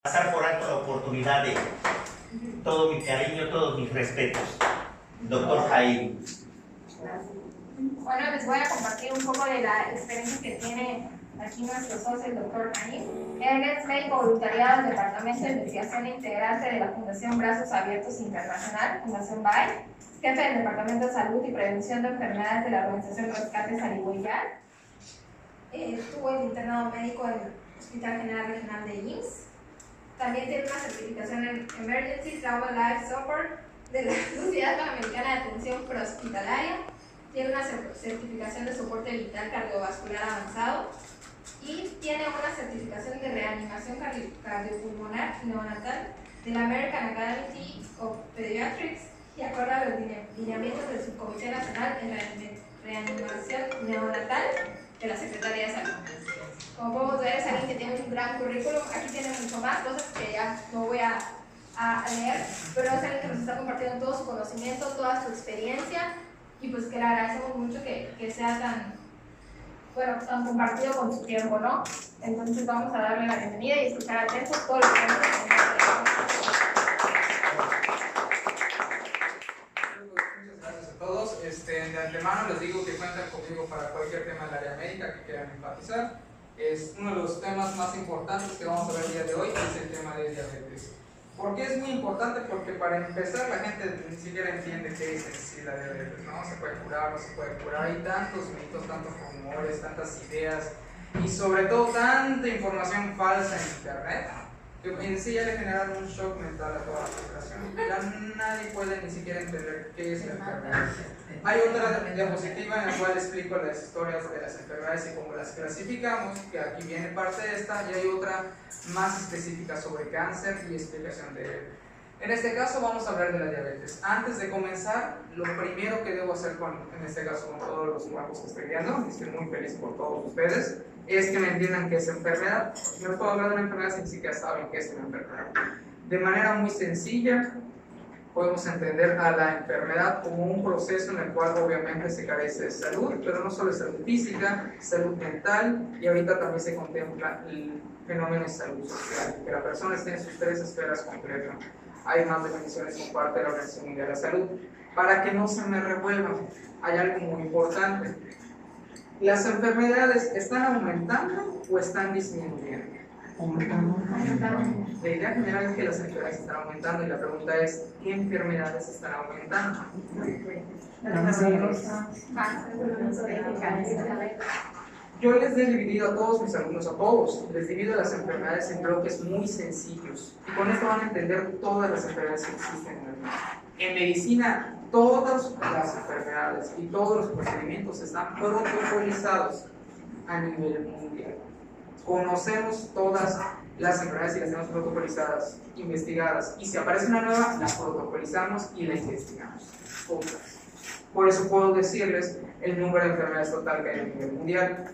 Pasar por alto la oportunidad de todo mi cariño, todos mis respetos. Doctor Jaime. Bueno, les voy a compartir un poco de la experiencia que tiene aquí nuestro socio, el doctor Jaime. Él es médico voluntariado del Departamento de Investigación Integrante de la Fundación Brazos Abiertos Internacional, Fundación BAE, jefe del Departamento de Salud y Prevención de Enfermedades de la Organización Rescate Salivuyar. Tuvo el internado médico en el Hospital General Regional de IMSS. También tiene una certificación en Emergency Trauma Life Support de la Sociedad Panamericana de Atención Prehospitalaria. Tiene una certificación de soporte vital cardiovascular avanzado y tiene una certificación de reanimación cardiopulmonar y neonatal de la American Academy of Pediatrics y acorde a los lineamientos del Subcomité Nacional en Reanimación Neonatal de la Secretaría de Salud. Como podemos ver, es alguien que tiene un gran currículum. Aquí tiene mucho más cosas que ya no voy a leer, pero es alguien que nos está compartiendo todo su conocimiento, toda su experiencia, y pues que le agradecemos mucho que sea tan compartido con su tiempo, ¿no? Entonces vamos a darle la bienvenida y escuchar atentos todo lo que vamos a contar. Muchas gracias a todos. De antemano les digo que cuentan conmigo para cualquier tema del área médica que quieran enfatizar. Es uno de los temas más importantes que vamos a ver el día de hoy, es el tema de diabetes. ¿Por qué es muy importante? Porque para empezar la gente ni siquiera entiende qué es en sí la diabetes, ¿no? Se puede curar, no se puede curar, hay tantos mitos, tantos rumores, tantas ideas y sobre todo tanta información falsa en internet que en sí ya le generaron un shock mental a toda la población. Ya nadie puede ni siquiera entender qué es la enfermedad. Hay otra diapositiva en la cual explico las historias de las enfermedades y cómo las clasificamos, que aquí viene parte de esta, y hay otra más específica sobre cáncer y explicación de él. En este caso vamos a hablar de la diabetes. Antes de comenzar, lo primero que debo hacer en este caso con todos los nuevos que estoy viendo, y estoy muy feliz por todos ustedes, es que me entiendan qué es enfermedad. No puedo hablar de una enfermedad si ni siquiera saben qué es una enfermedad. De manera muy sencilla, podemos entender a la enfermedad como un proceso en el cual obviamente se carece de salud, pero no solo de salud física, salud mental, y ahorita también se contempla el fenómeno de salud social, que la persona esté en sus tres esferas completas. Hay más definiciones por parte de la Organización Mundial de la Salud. Para que no se me revuelvan, hay algo muy importante. ¿Las enfermedades están aumentando o están disminuyendo? La idea general es que las enfermedades están aumentando y la pregunta es, ¿qué enfermedades están aumentando? Yo les he dividido a todos mis alumnos, les divido las enfermedades en bloques muy sencillos y con esto van a entender todas las enfermedades que existen en el mundo. En medicina, todas las enfermedades y todos los procedimientos están protocolizados a nivel mundial. Conocemos todas las enfermedades y las tenemos protocolizadas, investigadas, y si aparece una nueva, la protocolizamos y la investigamos. Por eso puedo decirles el número de enfermedades total que hay a nivel mundial.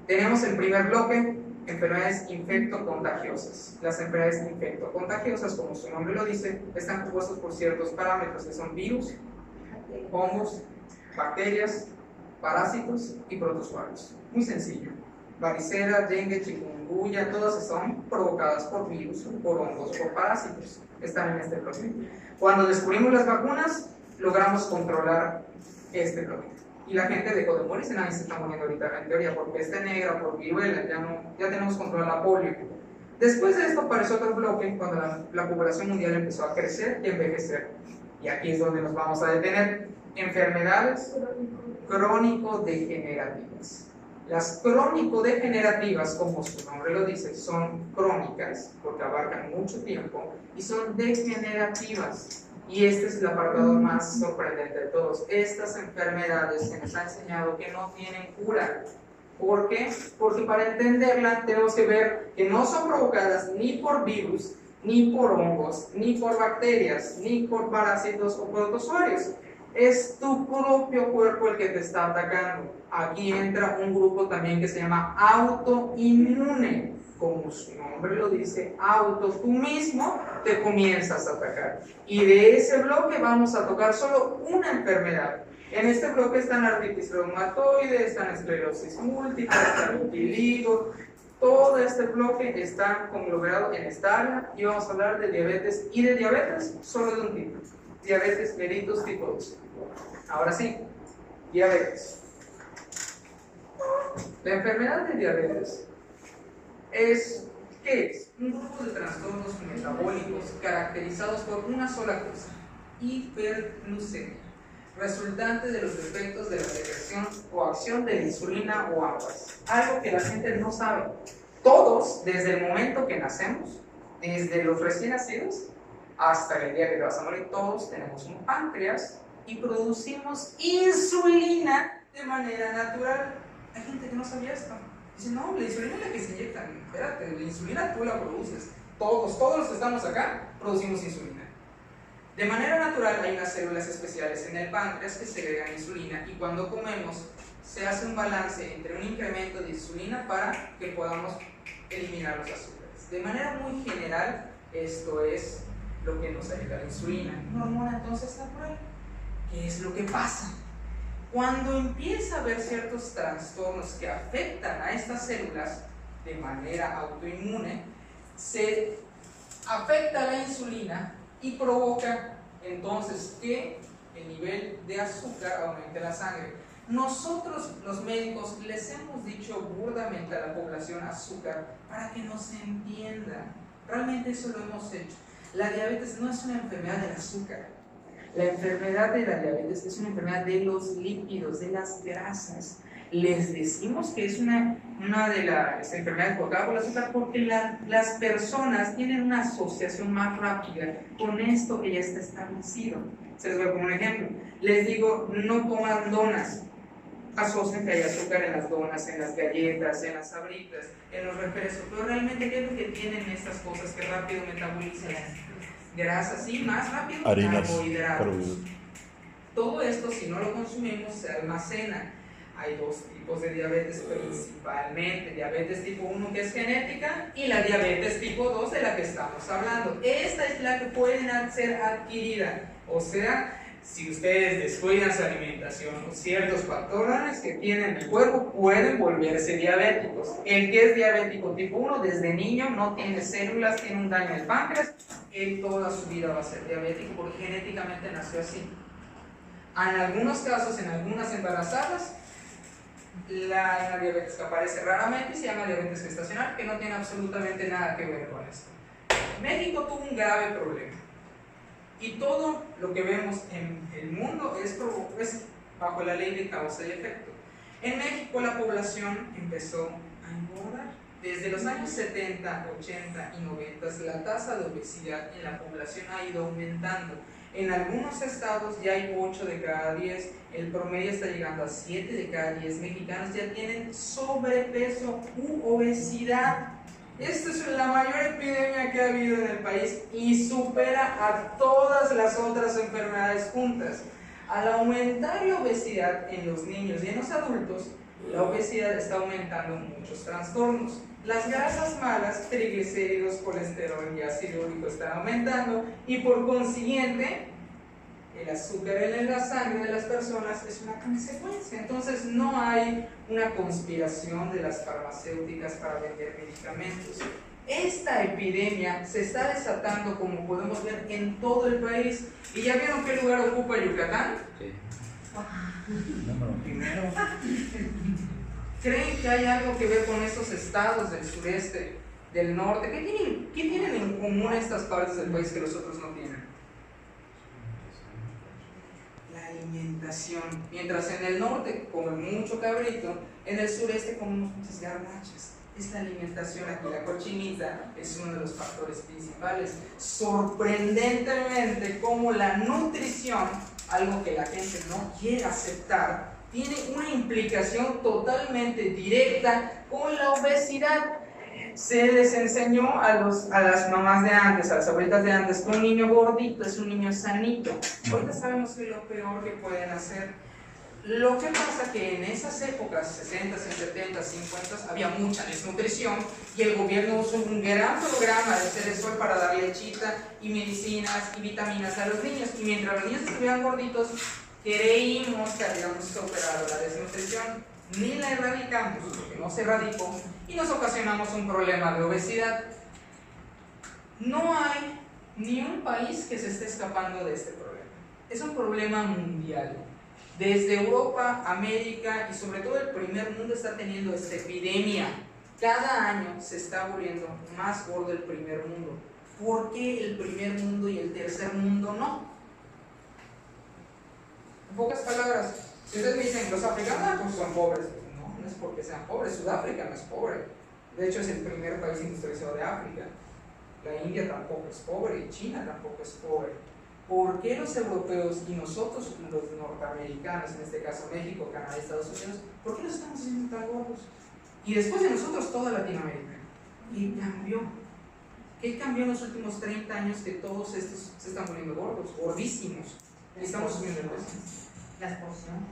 Tenemos el primer bloque, enfermedades infectocontagiosas. Las enfermedades infectocontagiosas, como su nombre lo dice, están compuestas por ciertos parámetros que son virus, hongos, bacterias, parásitos y protozoarios. Muy sencillo. Varicela, dengue, chikungunya, todas son provocadas por virus, por hongos, por parásitos. Están en este bloque. Cuando descubrimos las vacunas, logramos controlar este bloque. Y la gente dejó de morirse, nadie se está muriendo ahorita en teoría por peste negra, por viruela, ya tenemos controlado la polio. Después de esto apareció otro bloque cuando la población mundial empezó a crecer y envejecer. Y aquí es donde nos vamos a detener. Enfermedades crónico-degenerativas. Las crónico-degenerativas, como su nombre lo dice, son crónicas porque abarcan mucho tiempo y son degenerativas. Y este es el apartado más sorprendente de todos. Estas enfermedades se nos ha enseñado que no tienen cura. ¿Por qué? Porque para entenderla tenemos que ver que no son provocadas ni por virus, ni por hongos, ni por bacterias, ni por parásitos o protozoarios. Es tu propio cuerpo el que te está atacando. Aquí entra un grupo también que se llama autoinmune. Como su nombre lo dice, tú mismo te comienzas a atacar. Y de ese bloque vamos a tocar solo una enfermedad. En este bloque están artritis reumatoide, están esclerosis múltiple, están vitiligo, Todo este bloque está conglomerado en esta área y vamos a hablar de diabetes y de diabetes solo de un tipo, diabetes mellitus tipo 2. Ahora sí, diabetes. La enfermedad de diabetes ¿qué es? Un grupo de trastornos metabólicos caracterizados por una sola cosa, hiperglucemia, resultante de los efectos de la secreción o acción de la insulina o ambas. Algo que la gente no sabe. Todos, desde el momento que nacemos, desde los recién nacidos hasta el día que te vas a morir, todos tenemos un páncreas y producimos insulina de manera natural. Hay gente que no sabía esto. Dice, no, la insulina es la que se inyectan. Espérate, la insulina tú la produces. Todos los que estamos acá producimos insulina. De manera natural hay unas células especiales en el páncreas que segregan insulina y cuando comemos se hace un balance entre un incremento de insulina para que podamos eliminar los azúcares. De manera muy general, esto es lo que nos ayuda la insulina. Una hormona entonces natural. ¿Qué es lo que pasa? Cuando empieza a haber ciertos trastornos que afectan a estas células de manera autoinmune, se afecta la insulina y provoca entonces que el nivel de azúcar aumente en la sangre. Nosotros los médicos les hemos dicho burdamente a la población azúcar para que nos entiendan. Realmente eso lo hemos hecho. La diabetes no es una enfermedad del azúcar. La enfermedad de la diabetes es una enfermedad de los lípidos, de las grasas. Les decimos que es una de las enfermedades provocadas por el azúcar porque las personas tienen una asociación más rápida con esto que ya está establecido. Se les voy a poner un ejemplo. Les digo, no coman donas. Asocian que hay azúcar en las donas, en las galletas, en las sabritas, en los refrescos. Pero realmente, ¿qué es lo que tienen estas cosas que rápido metabolizan? Grasas y más rápido carbohidratos. Todo esto, si no lo consumimos, se almacena. Hay dos tipos de diabetes principalmente, diabetes tipo 1 que es genética y la diabetes tipo 2 de la que estamos hablando. Esta es la que puede ser adquirida, o sea, si ustedes descuidan su alimentación o ciertos factores que tienen en el cuerpo, pueden volverse diabéticos. El que es diabético tipo 1 desde niño no tiene células, tiene un daño en el páncreas, él toda su vida va a ser diabético porque genéticamente nació así. En algunos casos, en algunas embarazadas, la diabetes que aparece raramente se llama diabetes gestacional, que no tiene absolutamente nada que ver con esto. México tuvo un grave problema y todo lo que vemos en el mundo es bajo la ley de causa y efecto. En México la población empezó a engordar. Desde los años 70, 80 y 90 la tasa de obesidad en la población ha ido aumentando. En algunos estados ya hay 8 de cada 10, el promedio está llegando a 7 de cada 10 mexicanos ya tienen sobrepeso u obesidad. Esta es la mayor epidemia que ha habido en el país y supera a todas las otras enfermedades juntas. Al aumentar la obesidad en los niños y en los adultos, la obesidad está aumentando muchos trastornos. Las grasas malas, triglicéridos, colesterol y ácido úrico están aumentando y por consiguiente el azúcar en la sangre de las personas es una consecuencia. Entonces no hay una conspiración de las farmacéuticas para vender medicamentos. Esta epidemia se está desatando, como podemos ver, en todo el país. ¿Y ya vieron qué lugar ocupa Yucatán? Sí. Primero. ¿Creen que hay algo que ver con estos estados del sureste, del norte? ¿Qué tienen en común estas partes del país que los otros no tienen? La alimentación. Mientras en el norte comen mucho cabrito, en el sureste comemos muchas garnachas. Es la alimentación aquí. La cochinita es uno de los factores principales. Sorprendentemente, como la nutrición, algo que la gente no quiere aceptar, tiene una implicación totalmente directa con la obesidad. Se les enseñó a las mamás de antes, a las abuelitas de antes, que un niño gordito es un niño sanito. Ahorita sabemos que es lo peor que pueden hacer. Lo que pasa que en esas épocas, 60, 70, 50, había mucha desnutrición y el gobierno usó un gran programa de Ceresol para dar lechita y medicinas y vitaminas a los niños. Y mientras los niños estuvieran gorditos, creímos que habíamos superado la desnutrición. ni la erradicamos, porque no se erradicó, y nos ocasionamos un problema de obesidad. No hay ni un país que se esté escapando de este problema. Es un problema mundial. Desde Europa, América y sobre todo el primer mundo está teniendo esta epidemia. Cada año se está volviendo más gordo el primer mundo. ¿Por qué el primer mundo y el tercer mundo no? En pocas palabras, si ustedes me dicen los africanos pues son pobres, no es porque sean pobres. Sudáfrica no es pobre, de hecho es el primer país industrializado de África. La India tampoco es pobre y China tampoco es pobre. ¿Por qué los europeos y nosotros los norteamericanos, en este caso México, Canadá y Estados Unidos, por qué los estamos haciendo tan gordos? Y después de nosotros toda Latinoamérica. ¿Qué cambió? ¿Qué cambió en los últimos 30 años que todos estos se están poniendo gordos, gordísimos? Y estamos subiendo el peso. Las porciones.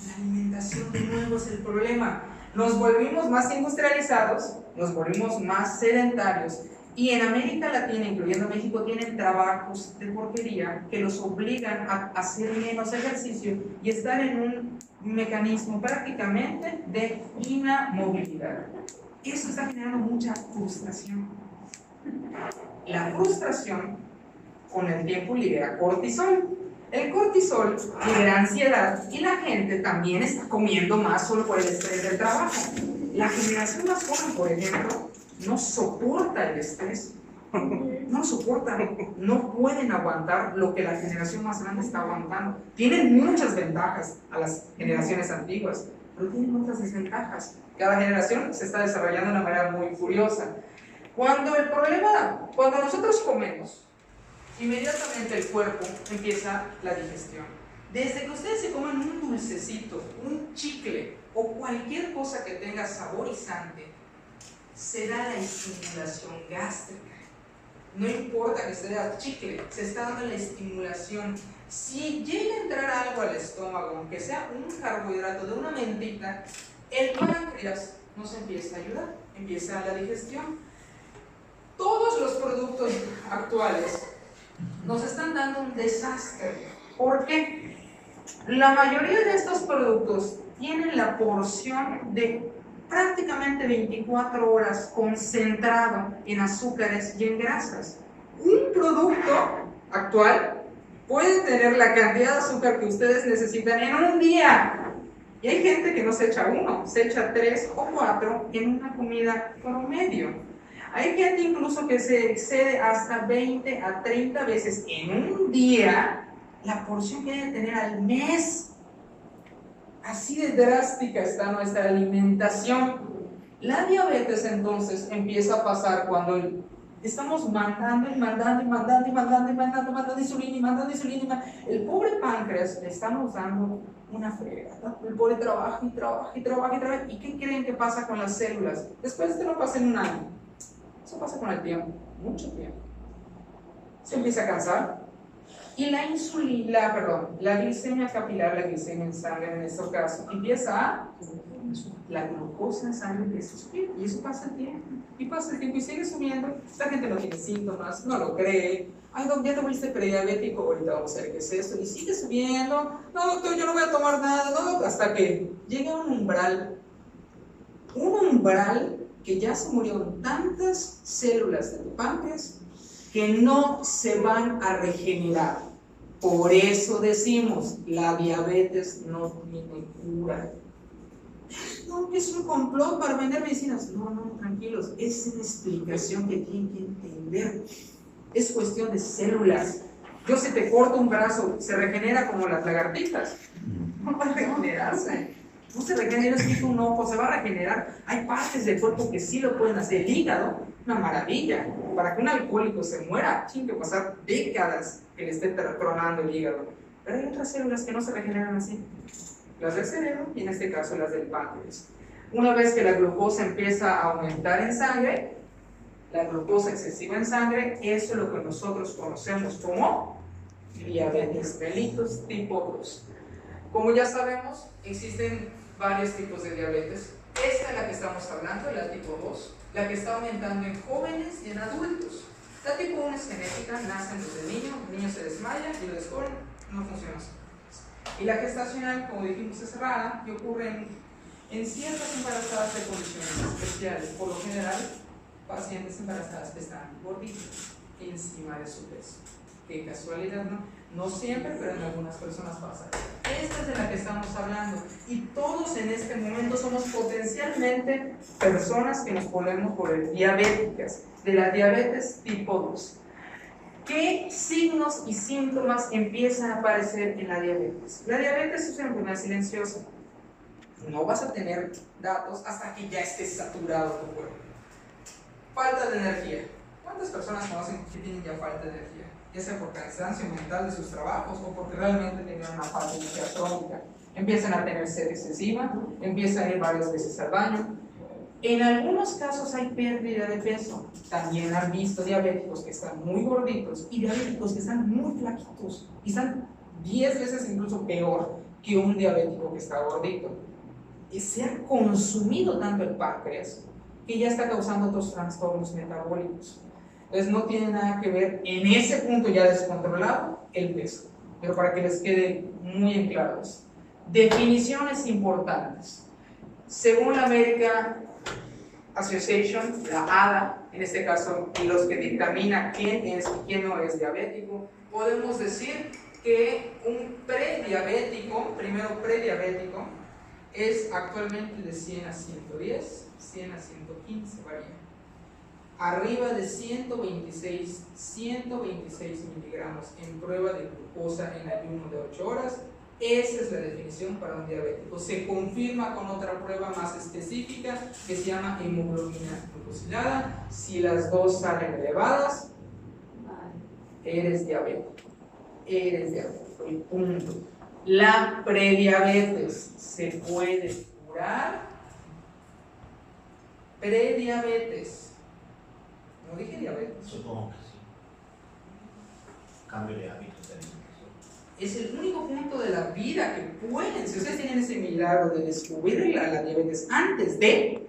La alimentación de nuevo es el problema. Nos volvimos más industrializados, nos volvimos más sedentarios. Y en América Latina, incluyendo México, tienen trabajos de porquería que los obligan a hacer menos ejercicio y estar en un mecanismo prácticamente de inamovilidad. Eso está generando mucha frustración. La frustración con el tiempo libera cortisol. El cortisol libera ansiedad y la gente también está comiendo más solo por el estrés del trabajo. La generación más joven, por ejemplo, no soporta el estrés, no lo soportan, no pueden aguantar lo que la generación más grande está aguantando. Tienen muchas ventajas a las generaciones antiguas, pero tienen otras desventajas. Cada generación se está desarrollando de una manera muy curiosa. Cuando nosotros comemos, inmediatamente el cuerpo empieza la digestión. Desde que ustedes se comen un dulcecito, un chicle o cualquier cosa que tenga saborizante, se da la estimulación gástrica. No importa que sea chicle, se está dando la estimulación. Si llega a entrar algo al estómago, aunque sea un carbohidrato de una mentita, el páncreas nos empieza a ayudar, empieza la digestión. Todos los productos actuales nos están dando un desastre. ¿Por qué? La mayoría de estos productos tienen la porción de prácticamente 24 horas concentrado en azúcares y en grasas. Un producto actual puede tener la cantidad de azúcar que ustedes necesitan en un día. Y hay gente que no se echa uno, se echa 3 o 4 en una comida promedio. Hay gente incluso que se excede hasta 20 a 30 veces en un día la porción que debe tener al mes. Así de drástica está nuestra alimentación. La diabetes entonces empieza a pasar cuando estamos mandando insulina. El pobre páncreas le estamos dando una fregada. El pobre trabaja y trabaja. ¿Y qué creen que pasa con las células? Después esto no pasa en un año. Eso pasa con el tiempo, mucho tiempo. Se empieza a cansar. Y la glicemia capilar, la glicemia en sangre en este caso, la glucosa en sangre empieza a subir. Y eso pasa el tiempo. Y pasa el tiempo y sigue subiendo. La gente no tiene síntomas, no lo cree. Ay, doctor, ya te volviste prediabético, ahorita vamos a ver qué es eso. Y sigue subiendo. No, doctor, yo no voy a tomar nada. No, hasta que llega un umbral que ya se murieron tantas células de tu páncreas que no se van a regenerar. Por eso decimos, la diabetes no tiene cura. No, es un complot para vender medicinas. No, tranquilos, es una explicación que tienen que entender. Es cuestión de células. Yo si te corto un brazo, ¿se regenera como las lagartijas? No va a regenerarse. No se regenera, es que un ojo se va a regenerar. Hay partes del cuerpo que sí lo pueden hacer. El hígado, una maravilla. Para que un alcohólico se muera, tiene que pasar décadas que le esté tronando el hígado. Pero hay otras células que no se regeneran así. Las del cerebro y en este caso las del páncreas. Una vez que la glucosa empieza a aumentar en sangre, la glucosa excesiva en sangre, eso es lo que nosotros conocemos como diabetes mellitus tipo 2. Como ya sabemos, existen varios tipos de diabetes. Esta es la que estamos hablando, la tipo 2, la que está aumentando en jóvenes y en adultos. La tipo 1 es genética, nacen desde el niño se desmaya y lo descubren, no funciona así. Y la gestacional, como dijimos, es rara y ocurre en En ciertas embarazadas de condiciones especiales, por lo general, pacientes embarazadas que están gorditas, encima de su peso. Qué casualidad, ¿no? No siempre, pero en algunas personas pasa. Esta es de la que estamos hablando. Y todos en este momento somos potencialmente personas que nos ponemos por el diabéticas, de la diabetes tipo 2. ¿Qué signos y síntomas empiezan a aparecer en la diabetes? La diabetes es una enfermedad silenciosa. No vas a tener datos hasta que ya estés saturado tu cuerpo. Falta de energía. ¿Cuántas personas conocen que tienen ya falta de energía? Ya sea por cansancio mental de sus trabajos o porque realmente tenían una falta de energía crónica. Empiezan a tener sed excesiva, empiezan a ir varias veces al baño. En algunos casos hay pérdida de peso. También han visto diabéticos que están muy gorditos y diabéticos que están muy flaquitos y están 10 veces incluso peor que un diabético que está gordito. Y se ha consumido tanto el páncreas que ya está causando otros trastornos metabólicos. Entonces no tiene nada que ver en ese punto ya descontrolado el peso. Pero para que les quede muy en claro eso. Definiciones importantes. Según la American Association, la ADA, en este caso, y los que dictaminan quién es y quién no es diabético, podemos decir que un prediabético, primero prediabético, es actualmente de 100 a 110, 100 a 115 varía. Arriba de 126 miligramos en prueba de glucosa en ayuno de 8 horas, esa es la definición para un diabético. Se confirma con otra prueba más específica que se llama hemoglobina glucosilada. Si las dos salen elevadas, eres diabético. Eres diabético, y punto. La prediabetes se puede curar. Prediabetes. No dije diabetes. Supongo que sí. Cambio de hábitos de alimentación. Es el único punto de la vida que pueden, si ustedes tienen ese milagro de descubrir la diabetes antes de,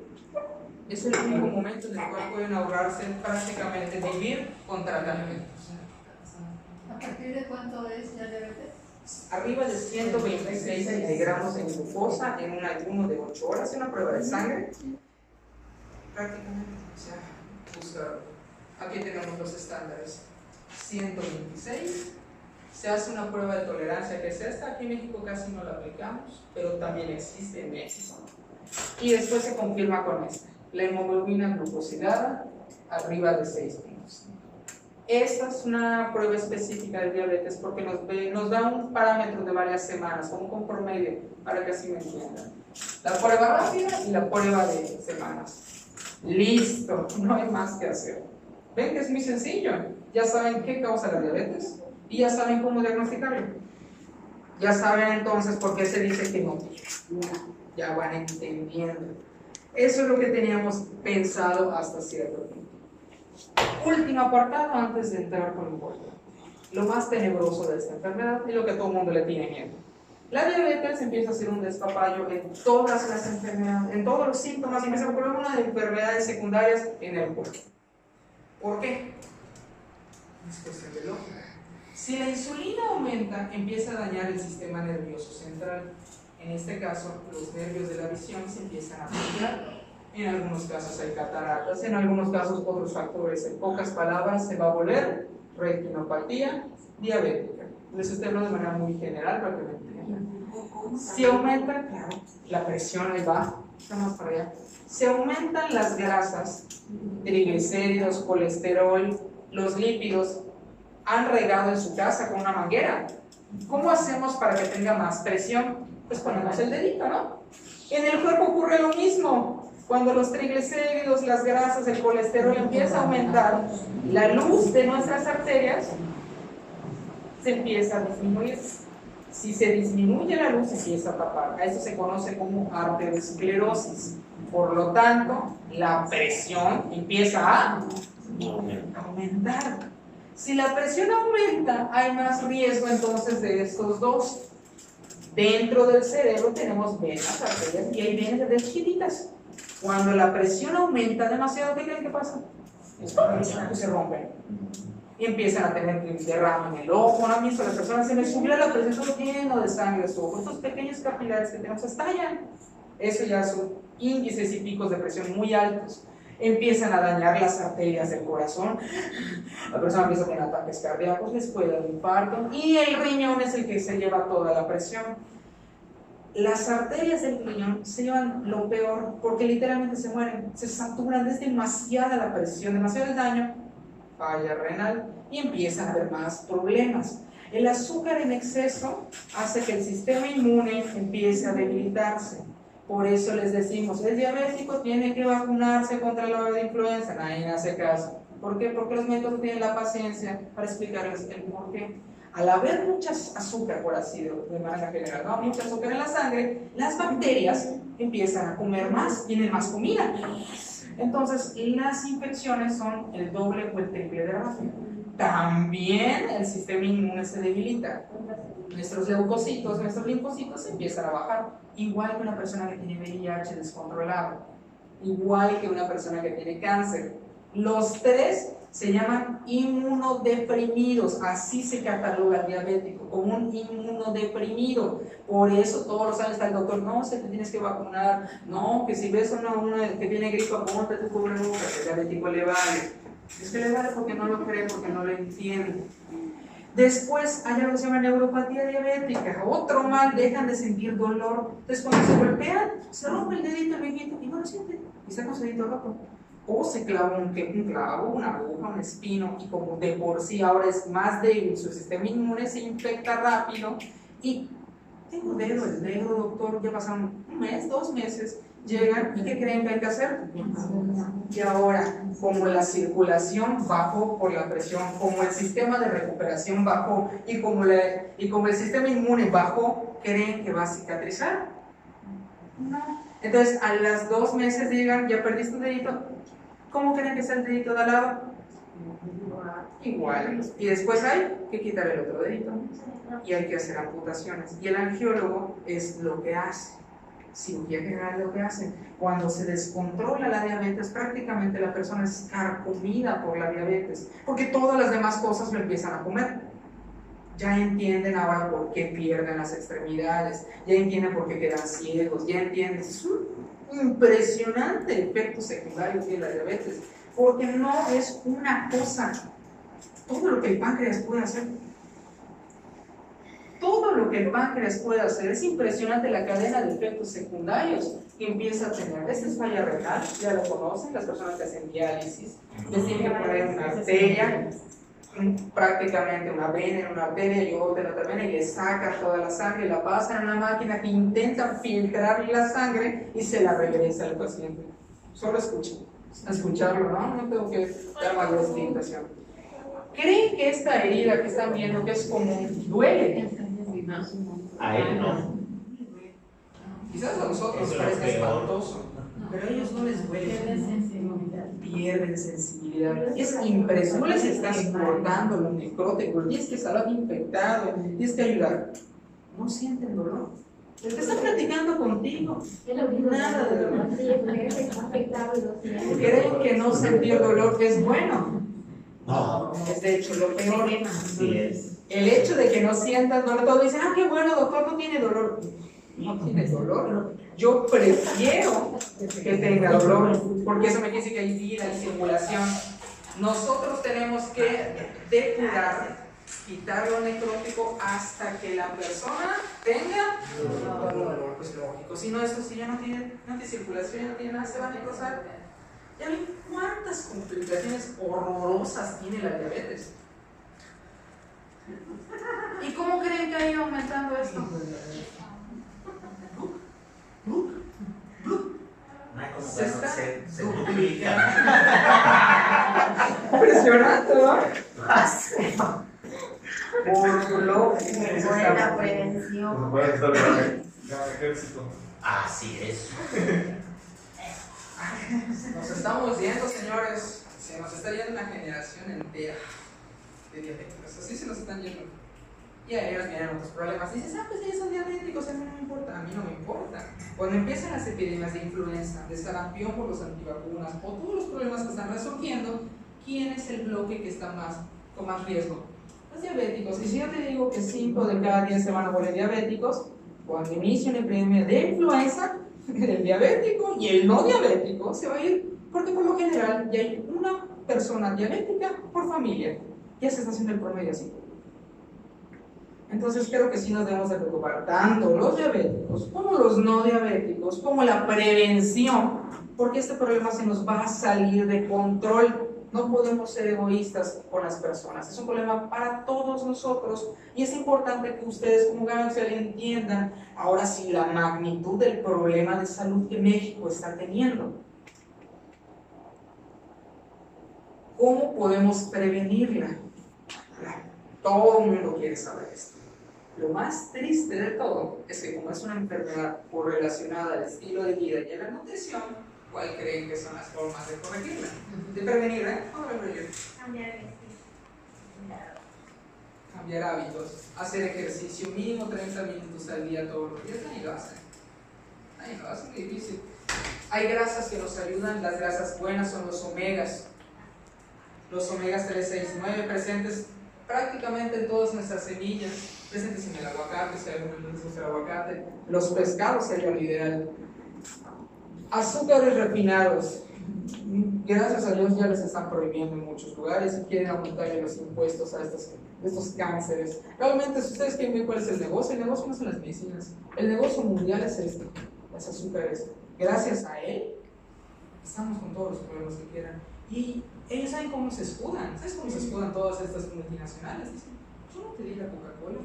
es el único momento en el cual pueden ahorrarse prácticamente vivir con tratamientos. ¿A partir de cuánto es la diabetes? Arriba de 126 miligramos en glucosa en un ayuno de 8 horas, en una prueba de sangre, prácticamente, o sea, buscar. Aquí tenemos los estándares. 126. Se hace una prueba de tolerancia que es esta. Aquí en México casi no la aplicamos, pero también existe en México. Y después se confirma con esta. La hemoglobina glucosilada arriba de 6 puntos. Esta es una prueba específica de diabetes porque nos da un parámetro de varias semanas, como un promedio, para que así me entiendan. La prueba rápida y la prueba de semanas. Listo, no hay más que hacer. Ven que es muy sencillo. Ya saben qué causa la diabetes y ya saben cómo diagnosticarlo. Ya saben entonces por qué se dice que no. Ya van entendiendo. Eso es lo que teníamos pensado hasta cierto punto. Último apartado antes de entrar con lo importante. Lo más tenebroso de esta enfermedad y lo que todo el mundo le tiene miedo. La diabetes empieza a ser un despapayo en todas las enfermedades, en todos los síntomas, y empieza a ocurrir una de enfermedades secundarias en el cuerpo. ¿Por qué? Es cuestión de lógica. Si la insulina aumenta, empieza a dañar el sistema nervioso central. En este caso, los nervios de la visión se empiezan a afectar. En algunos casos hay cataratas, en algunos casos otros factores. En pocas palabras, se va a volver retinopatía diabética. Les estoy hablando de manera muy general para que me entiendan. Si aumenta, claro, la presión ahí va, vamos para allá. Si aumentan las grasas, triglicéridos, colesterol, los lípidos, han regado en su casa con una manguera. ¿Cómo hacemos para que tenga más presión? Pues ponemos el dedito, ¿no? En el cuerpo ocurre lo mismo. Cuando los triglicéridos, las grasas, el colesterol empieza a aumentar, la luz de nuestras arterias se empieza a disminuir. Si se disminuye la luz, se empieza a tapar. A esto se conoce como arteriosclerosis. Por lo tanto, la presión empieza a aumentar. Si la presión aumenta, hay más riesgo entonces de estos dos. Dentro del cerebro tenemos venas, arterias, y hay venas chiquititas. Cuando la presión aumenta demasiado, ¿qué creen que pasa? Se rompen. Y empiezan a tener derrame en el ojo. ¿No han visto? Las personas se les subió la presión, todo lleno de sangre de su ojo. Estos pequeños capilares que tenemos estallan. eso ya son índices y picos de presión muy altos. Empiezan a dañar las arterias del corazón, la persona empieza a tener ataques cardíacos, les puede dar infarto, y el riñón es el que se lleva toda la presión. Las arterias del riñón se llevan lo peor porque literalmente se mueren, se saturan, es demasiada la presión, demasiado el daño, falla renal y empiezan a haber más problemas. El azúcar en exceso hace que el sistema inmune empiece a debilitarse. Por eso les decimos, el diabético tiene que vacunarse contra la influenza. Nadie hace caso. ¿Por qué? Porque los médicos no tienen la paciencia para explicarles el por qué. Al haber mucha azúcar, por así de manera general, ¿no? Mucha azúcar en la sangre, las bacterias empiezan a comer más, tienen más comida. Entonces, las infecciones son el doble o el triple de rápido. También el sistema inmune se debilita. Nuestros leucocitos, nuestros linfocitos empiezan a bajar. Igual que una persona que tiene VIH descontrolado. Igual que una persona que tiene cáncer. Los tres se llaman inmunodeprimidos. Así se cataloga el diabético, como un inmunodeprimido. Por eso todos los años está el doctor, no, te tienes que vacunar. No, que si ves una que tiene gripe, ponte tu cubrebocas. El diabético le vale. Es que le vale porque no lo cree, porque no lo entiende. Después hay algo que se llama neuropatía diabética, otro mal, dejan de sentir dolor. Entonces cuando se golpean, se rompe el dedito el viejito y no lo siente, y saca su dedito roto. O se clava un clavo, una aguja, un espino, y como de por sí ahora es más débil, su sistema inmune se infecta rápido, y tengo dedo, el dedo, doctor, ya pasaron un mes, 2 meses, llegan, ¿y qué creen que hay que hacer? Y ahora, como la circulación bajó por la presión, como el sistema de recuperación bajó y como el sistema inmune bajó, ¿creen que va a cicatrizar? No. Entonces, a las 2 meses digan, ya perdiste un dedito, ¿cómo creen que es el dedito de al lado? Igual. Y después hay que quitar el otro dedito y hay que hacer amputaciones. Y el angiólogo es lo que hace. Cirugía general es lo que hacen. Cuando se descontrola la diabetes, prácticamente la persona es carcomida por la diabetes, porque todas las demás cosas lo empiezan a comer. Ya entienden ahora por qué pierden las extremidades, ya entienden por qué quedan ciegos, ya entienden. Es un impresionante efecto secundario que tiene la diabetes, porque no es una cosa, todo lo que el páncreas puede hacer. Todo lo que el páncreas puede hacer, es impresionante la cadena de efectos secundarios que empieza a tener. Esta es falla renal, ya lo conocen, las personas que hacen diálisis, les tienen que poner una arteria, prácticamente una vena en una arteria y otra en otra vena, y le sacan toda la sangre, la pasan a una máquina que intenta filtrar la sangre y se la regresa al paciente. Solo escucharlo, ¿no? No tengo que dar mayor explicación. ¿Creen que esta herida que están viendo, que es común, duele? A él no. Quizás a nosotros nos parece espantoso, pero a ellos no les duele. Pierden sensibilidad. Es impresionante. No les estás cortando lo necrótico, tienes que estar infectado, tienes que ayudar. No sienten dolor. Te están platicando contigo. Nada de dolor. ¿Creen que no sentir dolor es bueno? No. Es de hecho lo peor. Así es. El hecho de que no sientan dolor, todos dicen, qué bueno, doctor, no tiene dolor. No tiene dolor. Yo prefiero que tenga dolor, porque eso me quiere decir que hay vida, hay circulación. Nosotros tenemos que depurar, quitar lo necrótico hasta que la persona tenga dolor. Pues lógico, si no, eso si ya no tiene circulación, ya no tiene nada, se va a necrosar. ¿Ya ven cuántas complicaciones horrorosas tiene la diabetes? ¿Y cómo creen que ha ido aumentando esto? Se duplica. Impresionante, ¿no? Por lo que Buena prevención. Así es. Nos estamos yendo, señores. Se nos está yendo una generación entera de diabéticos. Así se nos están yendo. Y a ellos vienen otros problemas. Dices, pues ellos son diabéticos, a mí no me importa. A mí no me importa. Cuando empiezan las epidemias de influenza, de sarampión por los antivacunas, o todos los problemas que están resurgiendo, ¿quién es el bloque que está con más riesgo? Los diabéticos. Y si yo te digo que 5 de cada 10 se van a volver diabéticos, cuando inicia una epidemia de influenza, El diabético y el no diabético se va a ir, porque por lo general ya hay una persona diabética por familia. Ya se está haciendo el promedio así. Entonces creo que sí nos debemos de preocupar tanto los diabéticos como los no diabéticos, como la prevención, porque este problema se nos va a salir de control. No podemos ser egoístas con las personas, es un problema para todos nosotros y es importante que ustedes como Ganancial entiendan ahora sí la magnitud del problema de salud que México está teniendo. ¿Cómo podemos prevenirla? Todo el mundo quiere saber esto. Lo más triste de todo es que como es una enfermedad correlacionada al estilo de vida y a la nutrición, ¿cuál creen que son las formas de corregirla? De prevenirla. Cambiar hábitos, hacer ejercicio mínimo 30 minutos al día todos los días. Nadie lo hace. Nadie lo hace, es muy difícil. Hay grasas que nos ayudan, las grasas buenas son los omegas. Los omegas 3, 6, 9 presentes prácticamente en todas nuestras semillas, presentes en el aguacate, si alguno les gusta el aguacate, los pescados sería lo ideal. Azúcares refinados, gracias a Dios ya les están prohibiendo en muchos lugares y quieren aumentarle los impuestos a estos cánceres. Realmente, si ustedes quieren ver cuál es el negocio no son las medicinas, el negocio mundial es este, los azúcares. Gracias a él, estamos con todos los problemas que quieran. Y ellos saben cómo se escudan. ¿Sabes cómo se escudan todas estas multinacionales? Dicen, yo no te di la Coca-Cola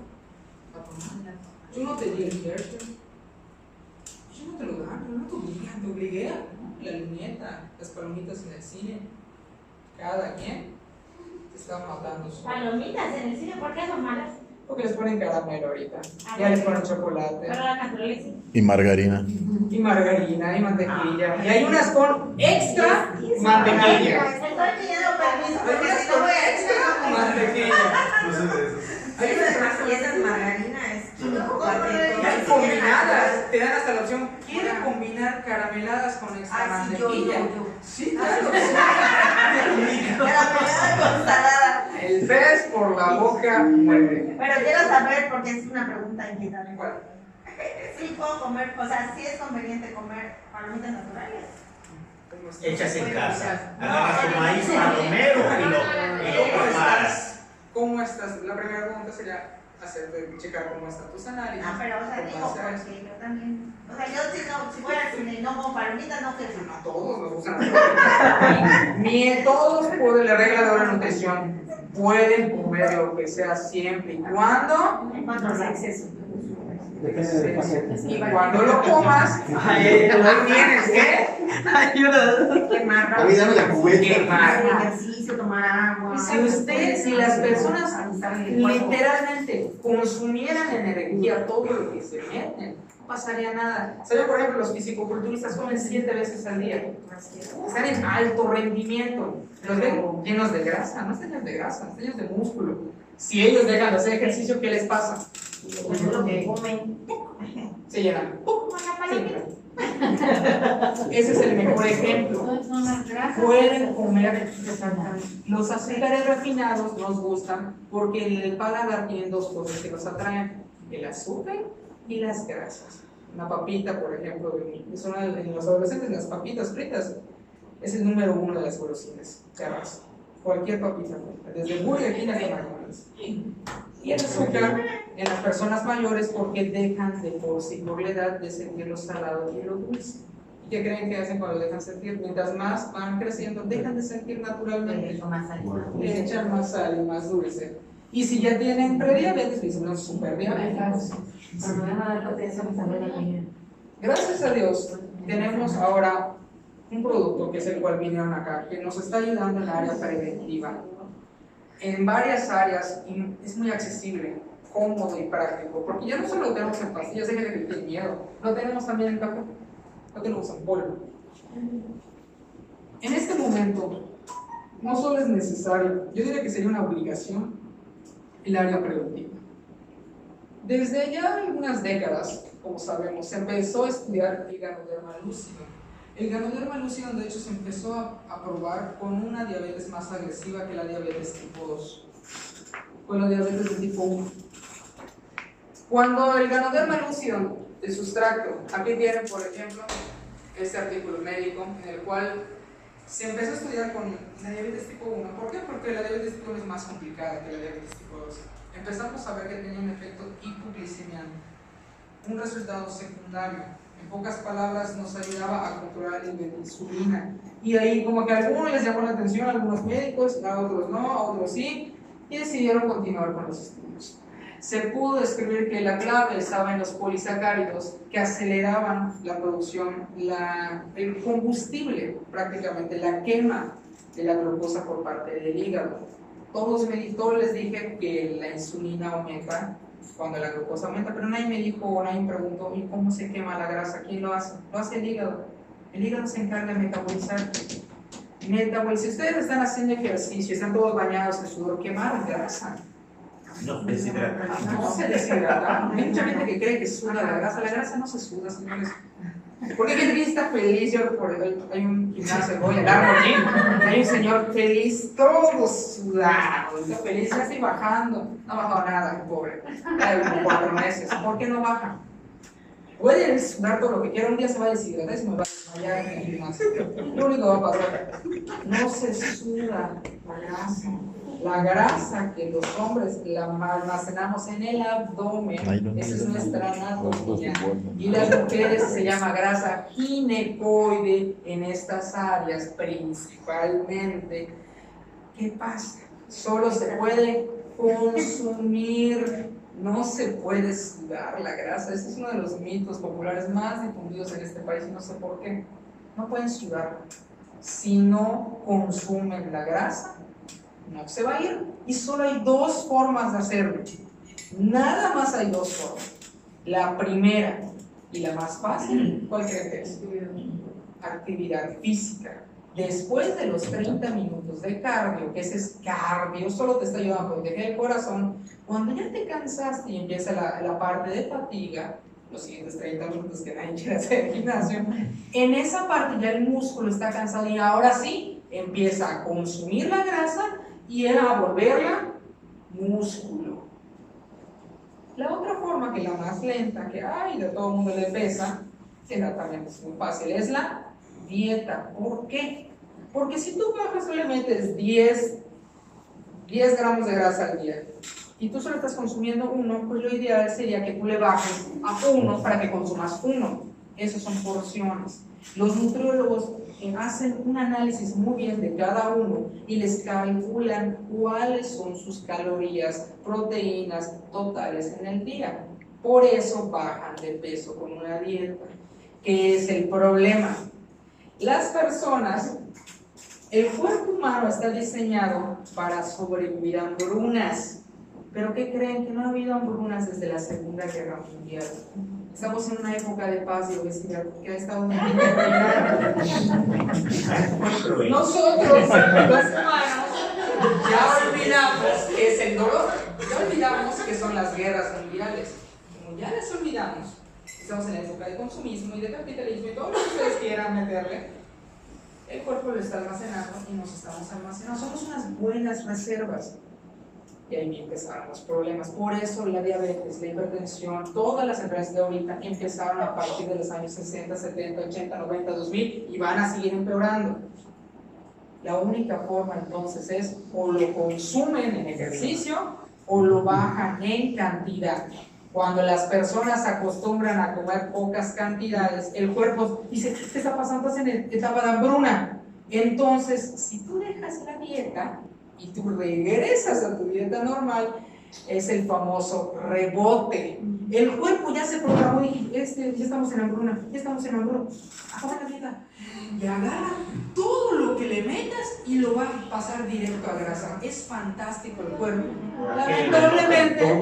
a tomar, yo no te di el Hershey, yo no te lo dan, no te obligué a la luneta, las palomitas en el cine. Cada quien te está matando su... Palomitas en el cine, ¿por qué son malas? Porque les ponen caramelo ahorita, ya les ponen chocolate. Pero la naturaleza. Y margarina. Y margarina y mantequilla. Y hay unas con extra mantequilla. Estoy pidiendo permiso Hay porque unas si no con voy a extra mantequilla. Hay unas Y esas margarinas es combinadas, te dan hasta la opción, ¿quiere combinar carameladas con extra mantequilla? Sí, claro. Caramelada con salada. El pez por la boca muere. Pero quiero saber, porque es una pregunta inquietante. Igual. Sí puedo comer, o sea, sí es conveniente comer palomitas naturales. Hechas en casa. Agarras tu maíz palomero y lo preparas. ¿Cómo estás? La primera pregunta sería checar cómo están tus análisis. Ah, pero o sea, digo, porque yo también. O sea, yo si voy al cine y no como palomitas, no quiero. A todos nos gustan las palomitas. Ni todos pueden, la regla de la nutrición, pueden comer lo que sea siempre y cuando. Cuando los excesos. Y cuando lo comas, ahí tienes que Quemar. A mí dame la cubeta. Hacer ejercicio, tomar agua. si las personas literalmente consumieran energía todo lo que se meten, no pasaría nada. ¿Sabes? Por ejemplo, los fisicoculturistas comen 7 veces al día. Están en alto rendimiento. Los ven llenos de grasa, no están llenos de grasa, están llenos de músculo. Si ellos dejan de hacer ejercicio, ¿qué les pasa? Pues es lo que comen. Se llenan. Ese es el mejor ejemplo. Pueden comer. Los azúcares refinados nos gustan porque en el paladar tienen dos cosas que nos atraen: el azúcar y las grasas. Una papita, por ejemplo, en los adolescentes, las papitas fritas es el número 1 de las golosinas de raza. Cualquier papita, desde Burger King hasta McDonald's. Y el azúcar en las personas mayores porque dejan de por la edad de sentir lo salado y lo dulce. ¿Y qué creen que hacen cuando dejan sentir? Mientras más van creciendo, dejan de sentir naturalmente. Le echan más sal y más dulce. Y si ya tienen prediabetes, dicen los superdiabéticos. Gracias a Dios, tenemos ahora un producto que es el cual vinieron acá, que nos está ayudando en el área preventiva. En varias áreas, y es muy accesible, cómodo y práctico, porque ya no solo lo tenemos en pastillas, déjenme que tienen miedo, lo tenemos también en café, lo tenemos en polvo. En este momento, no solo es necesario, yo diría que sería una obligación el área preventiva. Desde ya algunas décadas, como sabemos, se empezó a estudiar el Ganoderma lúcido. El Ganoderma lúcido, de hecho, se empezó a probar con una diabetes más agresiva que la diabetes tipo 2, con la diabetes de tipo 1. Cuando el ganoderma lúcido, el sustracto, aquí tienen por ejemplo este artículo médico en el cual se empezó a estudiar con la diabetes tipo 1. ¿Por qué? Porque la diabetes tipo 1 es más complicada que la diabetes tipo 2. Empezamos a ver que tenía un efecto hipoglicemiante, un resultado secundario. En pocas palabras, nos ayudaba a controlar el nivel de insulina. Y ahí como que a algunos les llamó la atención, a algunos médicos, a otros no, a otros sí, y decidieron continuar con los estudios. Se pudo describir que la clave estaba en los polisacáridos que aceleraban la producción, el combustible, prácticamente la quema de la glucosa por parte del hígado. Todos les dije que la insulina aumenta cuando la glucosa aumenta, pero nadie me dijo, nadie me preguntó, ¿y cómo se quema la grasa? ¿Quién lo hace? Lo hace el hígado. El hígado se encarga de metabolizar. Si ustedes están haciendo ejercicio, están todos bañados en sudor, quemaron grasa. No, deshidrata. No se deshidrata. Hay mucha gente que cree que suda la grasa no se suda, señores. Porque hay gente que está feliz, hay un gimnasio, voy al árbol, hay un señor feliz, todo sudado, está feliz, ya estoy bajando, no ha bajado nada, pobre, hay como 4 meses, ¿por qué no baja? Puede sudar todo lo que quiera, un día se va a deshidratar y se me va a desmayar en el gimnasio, lo único que va a pasar, no se suda la grasa que los hombres la almacenamos en el abdomen, esa es nuestra anatomía, y las mujeres se llama grasa ginecoide en estas áreas principalmente. ¿Qué pasa? Solo se puede consumir, no se puede sudar la grasa. Ese es uno de los mitos populares más difundidos en este país y no sé por qué. No pueden sudar. Si no consumen la grasa, no se va a ir. Y solo hay 2 formas de hacerlo. Nada más hay 2 formas. La primera y la más fácil, ¿cuál creen que es? Actividad física. Después de los 30 minutos de cardio, que ese es cardio, solo te está ayudando a proteger el corazón, cuando ya te cansaste y empieza la parte de fatiga, los siguientes 30 minutos que nadie quiere hacer el gimnasio, en esa parte ya el músculo está cansado y ahora sí empieza a consumir la grasa y a volverla músculo. La otra forma, que es la más lenta, que de todo el mundo le pesa, que también es muy fácil, es la dieta. ¿Por qué? Porque si tú bajas solamente 10 gramos de grasa al día y tú solo estás consumiendo 1, pues lo ideal sería que tú le bajes a 1 para que consumas 1. Esas son porciones. Los nutriólogos hacen un análisis muy bien de cada uno y les calculan cuáles son sus calorías, proteínas totales en el día. Por eso bajan de peso con una dieta. ¿Qué es el problema? Las personas, el cuerpo humano está diseñado para sobrevivir a hambrunas. ¿Pero qué creen? Que no ha habido hambrunas desde la Segunda Guerra Mundial. Estamos en una época de paz y obesidad que ha estado muy bien. Nosotros, los humanos, ya olvidamos qué es el dolor, ya olvidamos qué son las guerras mundiales. Como ya las olvidamos, estamos en la época de consumismo y de capitalismo y todo lo que ustedes quieran meterle, el cuerpo lo está almacenando y nos estamos almacenando. Somos unas buenas reservas. Y ahí empezaron los problemas. Por eso la diabetes, la hipertensión, todas las enfermedades de ahorita empezaron a partir de los años 60, 70, 80, 90, 2000 y van a seguir empeorando. La única forma entonces es o lo consumen en ejercicio o lo bajan en cantidad. Cuando las personas se acostumbran a comer pocas cantidades, el cuerpo dice, ¿qué está pasando? Estás en etapa de hambruna. Entonces, si tú dejas la dieta y tú regresas a tu dieta normal, es el famoso rebote. El cuerpo ya se programó y ya estamos en hambruna, acaba la dieta. Y agarra todo lo que le metas y lo va a pasar directo a grasa. Es fantástico el cuerpo. Lamentablemente,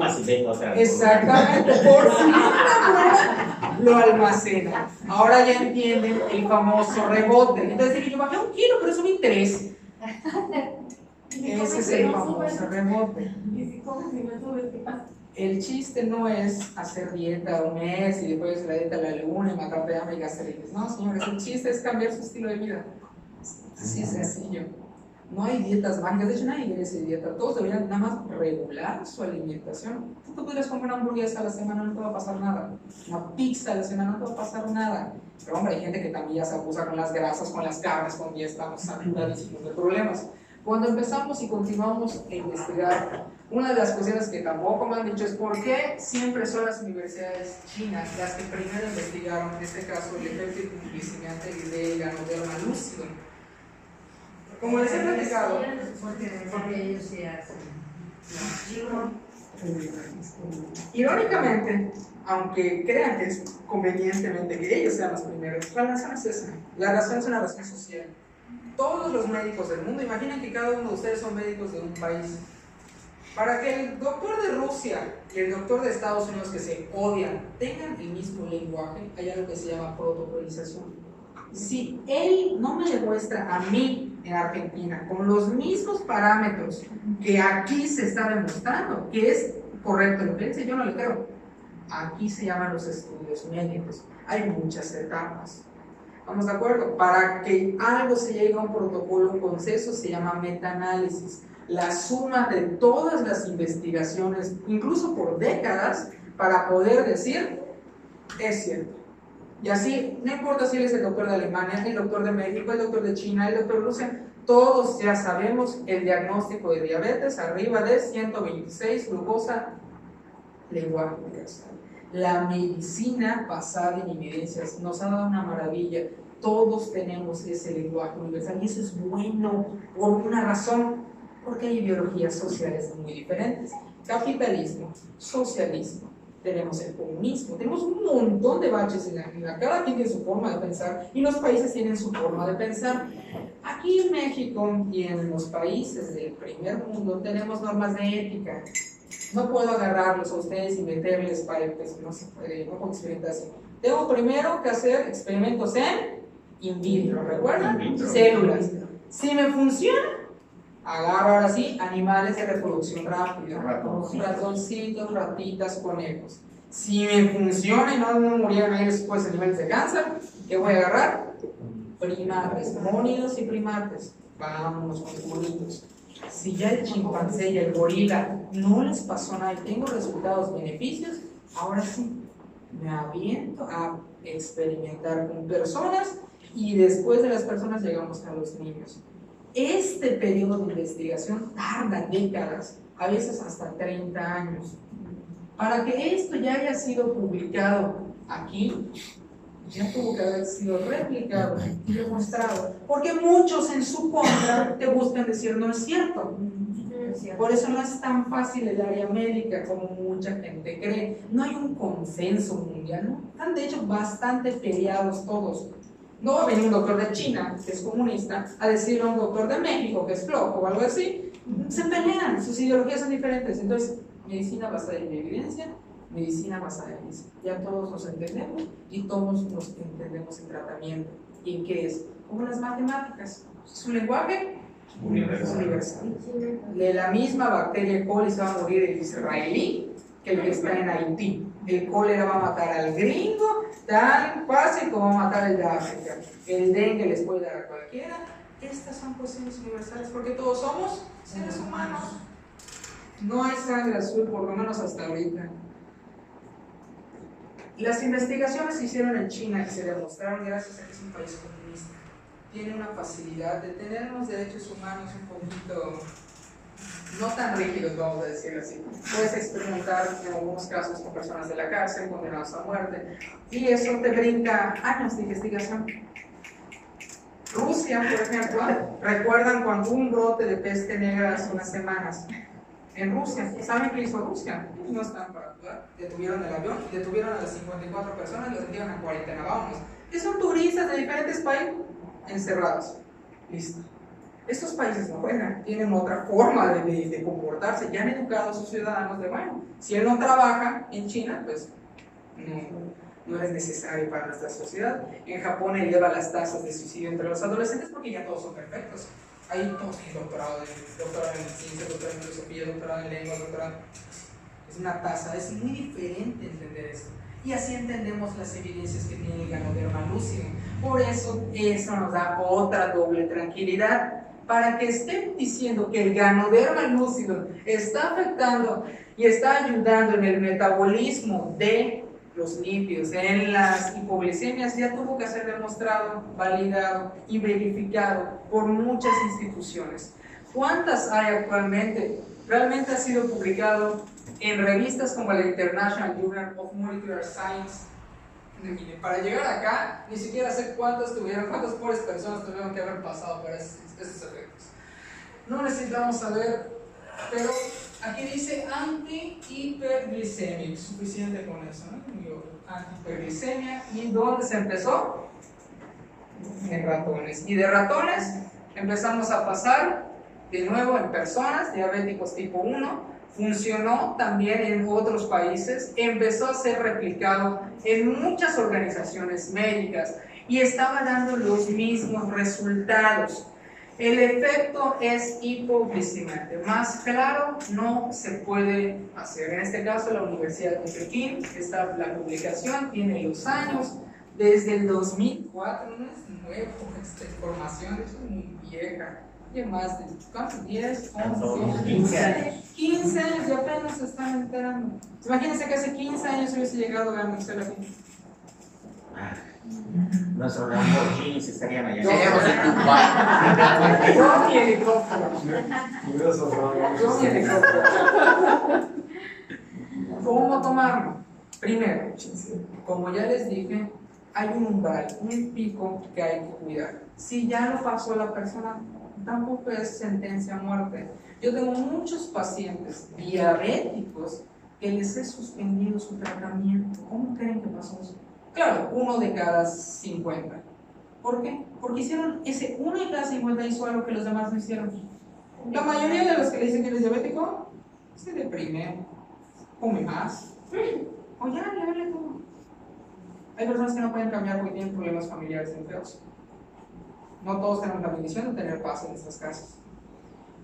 exactamente, por si lo almacena. Ahora ya entienden el famoso rebote. Entonces yo bajé 1 kilo, pero eso me interesa. Ese es el famoso rebote. El chiste no es hacer dieta 1 mes y después la dieta a la luna y matar de hambre y gastritis. No, señores, el chiste es cambiar su estilo de vida. Así es sencillo. No hay dietas mágicas, de hecho nadie quiere esa dieta, todos deberían nada más regular su alimentación. Tú podrías comer una hamburguesa a la semana, no te va a pasar nada, una pizza a la semana, no te va a pasar nada. Pero hombre, hay gente que también ya se abusa con las grasas, con las carnes, con ya estamos saturadísimos de problemas. Cuando empezamos y continuamos a investigar, una de las cuestiones que tampoco me han dicho es por qué siempre son las universidades chinas las que primero investigaron, en este caso, el efecto glicemiante del ganoderma lúcido. Como les he platicado, Porque ellos sí hacen. irónicamente, aunque crean que es convenientemente que ellos sean los primeros, la razón es esa. La razón es una razón social. Todos los médicos del mundo, imaginen que cada uno de ustedes son médicos de un país. Para que el doctor de Rusia y el doctor de Estados Unidos, que se odian, tengan el mismo lenguaje, hay algo que se llama protocolización. Si él no me demuestra a mí en Argentina con los mismos parámetros que aquí se está demostrando que es correcto lo que dice, yo no le creo. Aquí se llaman los estudios médicos. Hay muchas etapas. ¿Estamos de acuerdo? Para que algo se llegue a un protocolo, un consenso, se llama metaanálisis. La suma de todas las investigaciones, incluso por décadas, para poder decir, es cierto. Y así, no importa si él es el doctor de Alemania, el doctor de México, el doctor de China, el doctor de Rusia, todos ya sabemos el diagnóstico de diabetes arriba de 126, glucosa, lenguaje universal. La medicina basada en evidencias nos ha dado una maravilla. Todos tenemos ese lenguaje universal y eso es bueno por una razón, porque hay ideologías sociales muy diferentes. Capitalismo, socialismo, tenemos el comunismo, tenemos un montón de baches en la cada quien tiene su forma de pensar y los países tienen su forma de pensar. Aquí en México y en los países del primer mundo tenemos normas de ética. No puedo agarrarlos a ustedes y meterles pipes, no se puede, no puedo experimentar así. Tengo primero que hacer experimentos en in vitro, ¿recuerdan? Células. Si me funciona, agarro ahora sí animales de reproducción rápida, ratoncitos, ratitas, conejos. Si me funciona y no murieron ahí después animales de cáncer, ¿qué voy a agarrar? Primates, mónidos y primates. Vámonos con los monitos. Si ya el chimpancé y el gorila no les pasó nada y tengo resultados, beneficios, ahora sí me aviento a experimentar con personas y después de las personas llegamos a los niños. Este periodo de investigación tarda décadas, a veces hasta 30 años. Para que esto ya haya sido publicado aquí, ya tuvo que haber sido replicado y demostrado, porque muchos en su contra te buscan decir no es cierto. Por eso no es tan fácil el área médica como mucha gente cree. No hay un consenso mundial, ¿no? Están de hecho bastante peleados todos. No va a venir un doctor de China, que es comunista, a decirle a un doctor de México, que es flojo o algo así. Se pelean, sus ideologías son diferentes. Entonces, medicina basada en evidencia, medicina basada en eso. Ya todos nos entendemos y todos nos entendemos en tratamiento. ¿Y qué es? Como las matemáticas. Su lenguaje universal. De la misma bacteria E. coli se va a morir el israelí que el que está en Haití. El cólera va a matar al gringo tan fácil como va a matar el de África. El dengue les puede dar a cualquiera. Estas son cuestiones universales porque todos somos seres humanos. No hay sangre azul, por lo menos hasta ahorita. Las investigaciones se hicieron en China y se demostraron gracias a que es un país comunista. Tiene una facilidad de tener unos derechos humanos un poquito no tan rígidos, vamos a decir así. Puedes experimentar en algunos casos con personas de la cárcel, condenados a muerte, y eso te brinda años de investigación. Rusia, por ejemplo, recuerdan cuando hubo un brote de peste negra hace unas semanas en Rusia. ¿Saben qué hizo Rusia? No están para actuar. Detuvieron el avión y detuvieron a las 54 personas y los metieron a cuarentena. Vámonos. Que son turistas de diferentes países encerrados. Listo. Estos países no juegan, tienen otra forma de comportarse, ya han educado a sus ciudadanos de, bueno, si él no trabaja en China, pues no es necesario para nuestra sociedad. En Japón eleva las tasas de suicidio entre los adolescentes porque ya todos son perfectos. Hay todos tienen doctorado en ciencia, doctorado en filosofía, doctorado en lengua, doctorado. Es una tasa, es muy diferente entender esto. Y así entendemos las evidencias que tiene el ganoderma lúcido. Por eso, eso nos da otra doble tranquilidad. para que estén diciendo que el Ganoderma lucidum está afectando y está ayudando en el metabolismo de los lípidos, en las hipoglicemias, ya tuvo que ser demostrado, validado y verificado por muchas instituciones. ¿Cuántas hay actualmente? Realmente ha sido publicado en revistas como la International Journal of Molecular Science. Mire, para llegar acá, ni siquiera sé cuántas pobres personas tuvieron que haber pasado por esos efectos. No necesitamos saber, pero aquí dice anti-hiperglicémico, suficiente con eso, ¿no? Anti-hiperglicemia, ¿y dónde se empezó? En ratones. Y de ratones empezamos a pasar de nuevo en personas, diabéticos tipo 1, funcionó también en otros países, empezó a ser replicado en muchas organizaciones médicas y estaba dando los mismos resultados. El efecto es hipoglicemiante, más claro no se puede hacer. En este caso la Universidad de Pekín, está la publicación, tiene los años, desde el 2004, no es nuevo esta información, es muy vieja. Más de ¿cuántos? 10, 11, 15 años. 15 años y apenas se están enterando. Imagínense que hace 15 años hubiese llegado Gamexel aquí. Nuestros Lamborghini estarían allá. Yo mi helicóptero. Yo mi helicóptero. ¿Cómo tomarlo? Primero, como ya les dije, hay un umbral, un pico que hay que cuidar. Si ya lo pasó la persona, tampoco es sentencia a muerte. Yo tengo muchos pacientes diabéticos que les he suspendido su tratamiento. ¿Cómo creen que pasó eso? Claro, 1 de cada 50. ¿Por qué? Porque hicieron ese 1 de cada 50 hizo algo que los demás no hicieron. La mayoría de los que le dicen que eres diabético se deprime, come más, o ya, le vale todo. Hay personas que no pueden cambiar porque tienen problemas familiares muy feos. No todos tenemos la bendición de tener paz en nuestras casas.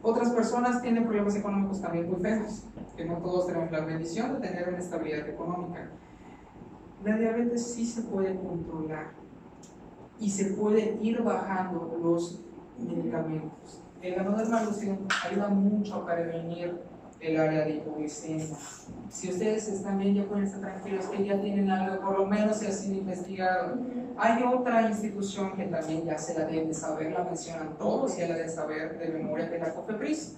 Otras personas tienen problemas económicos también muy feos, que no todos tenemos la bendición de tener una estabilidad económica. La diabetes sí se puede controlar y se puede ir bajando los medicamentos. El Ganoderma lucidum ayuda mucho a prevenir el área de hipoglicemia. Si ustedes están bien, ya pueden estar tranquilos que ya tienen algo, por lo menos se ha sido investigado. Hay otra institución que también ya se la deben de saber, la mencionan todos, ya la deben saber de memoria, que es la COFEPRIS.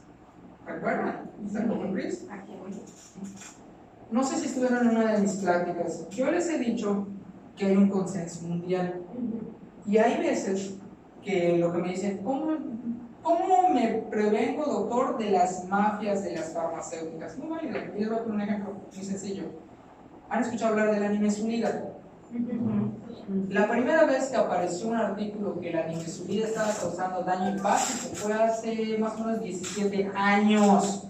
¿Recuerdan? ¿La COFEPRIS? No sé si estuvieron en una de mis pláticas. Yo les he dicho que hay un consenso mundial. Y hay veces que lo que me dicen, ¿cómo me prevengo, doctor, de las mafias de las farmacéuticas? Muy válido. Les voy a poner un ejemplo muy sencillo. ¿Han escuchado hablar de la nimesulida? La primera vez que apareció un artículo que la nimesulida estaba causando daño hepático fue hace más o menos 17 años.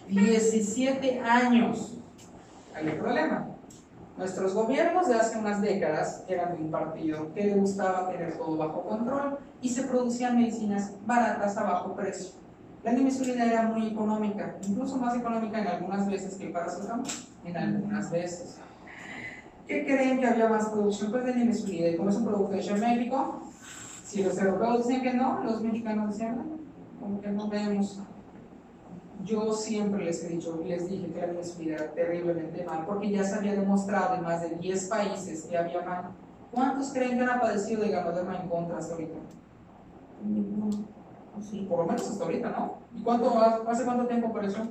17 años. Hay un problema. Nuestros gobiernos de hace unas décadas eran de un partido que le gustaba tener todo bajo control y se producían medicinas baratas a bajo precio. La nimesulida era muy económica, incluso más económica en algunas veces que el paracetamol, en algunas veces. ¿Qué creen que había más producción? Pues de nimesulida, y como es un producto hecho en México, si los europeos decían que no, los mexicanos decían no, como que no vemos. Yo siempre les he dicho, les dije que la nimesulida era terriblemente mal, porque ya se había demostrado en más de 10 países que había mal. ¿Cuántos creen que han padecido de Ganoderma en contra hasta ahorita? Ninguno. Sí, por lo menos hasta ahorita, ¿no? ¿Y hace cuánto tiempo apareció?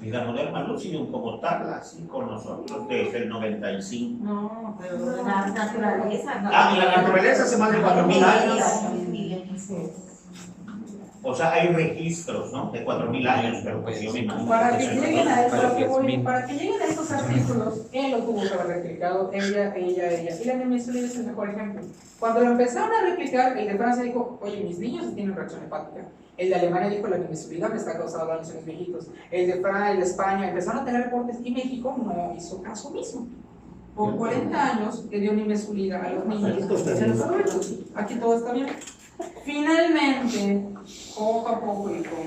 El Ganoderma lucidum como tal, así con nosotros, desde el 95. No, pero de la naturaleza. No. Ah, y la naturaleza hace más de 4.000 años. O sea, hay registros, ¿no? De 4.000 años, pero pues yo me imagino. Para que lleguen a estos artículos, él lo tuvo que haber replicado, ella. Y la nimesulida es el mejor ejemplo. Cuando lo empezaron a replicar, el de Francia dijo, oye, mis niños tienen reacción hepática. El de Alemania dijo, la nimesulida me está causando daños en los viejitos. El de Francia, el de España, empezaron a tener reportes y México no hizo caso mismo. Por 40 años le dio nimesulida a los niños. Aquí todo está bien. Finalmente, poco a poco y con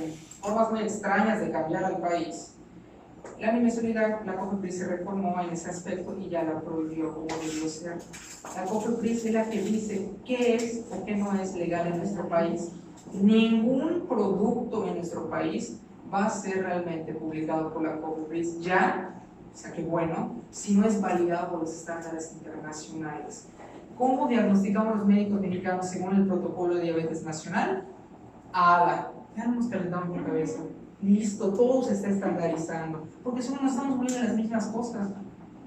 formas muy extrañas de cambiar al país, La bimensualidad, la COFEPRIS se reformó en ese aspecto y ya la prohibió como debió ser. La COFEPRIS es la que dice qué es o qué no es legal en nuestro país. Ningún producto en nuestro país va a ser realmente publicado por la COFEPRIS ya, o sea que bueno, si no es validado por los estándares internacionales. ¿Cómo diagnosticamos los médicos mexicanos según el protocolo de diabetes nacional? ADA. Ya no nos calentamos por cabeza. Listo, todo se está estandarizando. Porque si no estamos muriendo las mismas cosas.